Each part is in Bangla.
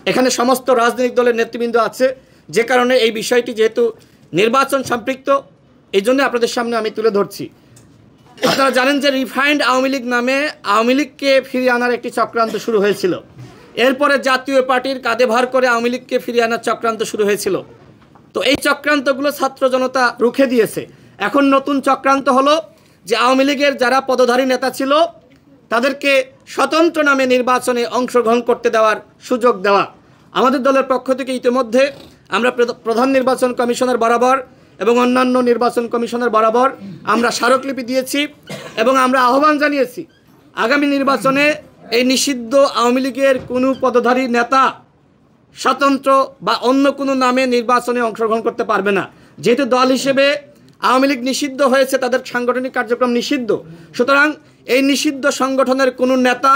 এখানে সমস্ত রাজনৈতিক দলের নেতৃবৃন্দ আছে, যে কারণে এই বিষয়টি যেহেতু নির্বাচন সম্পৃক্ত, এই জন্য আপনাদের সামনে আমি তুলে ধরছি। আপনারা জানেন যে রিফাইন্ড আওয়ামী লীগ নামে আওয়ামী লীগকে ফিরিয়ে আনার একটি চক্রান্ত শুরু হয়েছিল। এরপরে জাতীয় পার্টির কাঁধে ভার করে আওয়ামী লীগকে ফিরিয়ে আনার চক্রান্ত শুরু হয়েছিল। তো এই চক্রান্তগুলো ছাত্র জনতা রুখে দিয়েছে। এখন নতুন চক্রান্ত হলো যে আওয়ামী লীগের যারা পদধারী নেতা ছিল তাদেরকে স্বতন্ত্র নামে নির্বাচনে অংশগ্রহণ করতে দেওয়ার সুযোগ দেওয়া। আমাদের দলের পক্ষ থেকে ইতিমধ্যে আমরা প্রধান নির্বাচন কমিশনার বরাবর এবং অন্যান্য নির্বাচন কমিশনার বরাবর আমরা স্মারকলিপি দিয়েছি এবং আমরা আহ্বান জানিয়েছি আগামী নির্বাচনে এই নিষিদ্ধ আওয়ামী লীগের কোনো পদধারী নেতা স্বতন্ত্র বা অন্য কোনো নামে নির্বাচনে অংশগ্রহণ করতে পারবে না। যেহেতু দল হিসেবে আওয়ামী লীগ নিষিদ্ধ হয়েছে, তাদের সাংগঠনিক কার্যক্রম নিষিদ্ধ, সুতরাং এই নিষিদ্ধ সংগঠনের কোনো নেতা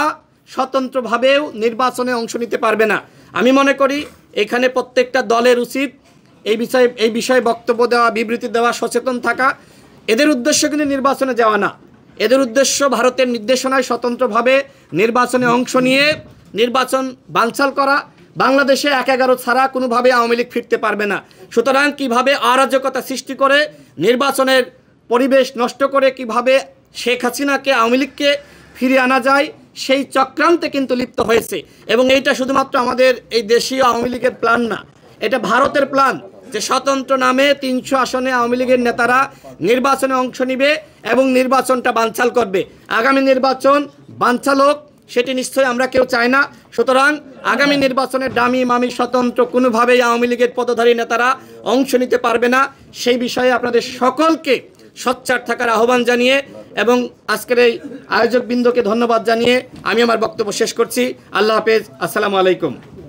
স্বতন্ত্রভাবেও নির্বাচনে অংশ নিতে পারবে না। আমি মনে করি এখানে প্রত্যেকটা দলের উচিত এই বিষয়ে বক্তব্য দেওয়া, বিবৃতি দেওয়া, সচেতন থাকা। এদের উদ্দেশ্য কিন্তু নির্বাচনে যাওয়া না, এদের উদ্দেশ্য ভারতের নির্দেশনায় স্বতন্ত্রভাবে নির্বাচনে অংশ নিয়ে নির্বাচন বানচাল করা। বাংলাদেশে ১/১১ ছাড়া কোনোভাবে আওয়ামী লীগ ফিরতে পারবে না। সুতরাং কিভাবে অরাজকতা সৃষ্টি করে নির্বাচনের পরিবেশ নষ্ট করে কিভাবে শেখ হাসিনাকে আওয়ামী লীগকে ফিরিয়ে আনা যায় সেই চক্রান্তে কিন্তু লিপ্ত হয়েছে। এবং এইটা শুধুমাত্র আমাদের এই দেশীয় আওয়ামী লীগের প্ল্যান না, এটা ভারতের প্ল্যান যে স্বতন্ত্র নামে ৩০০ আসনে আওয়ামী লীগের নেতারা নির্বাচনে অংশ নিবে এবং নির্বাচনটা বানচাল করবে। আগামী নির্বাচন বানচাল হোক, সেটি নিশ্চয়ই আমরা কেউ চাই না। সুতরাং আগামী নির্বাচনে ডামি মামি স্বতন্ত্র কোনোভাবেই আওয়ামী লীগের পদধারী নেতারা অংশ নিতে পারবে না। সেই বিষয়ে আপনাদের সকলকে সোচ্চার থাকার আহ্বান জানিয়ে এবং আজকের এই আয়োজকবৃন্দকে ধন্যবাদ জানিয়ে আমি আমার বক্তব্য শেষ করছি। আল্লাহ হাফেজ, আসসালামু আলাইকুম।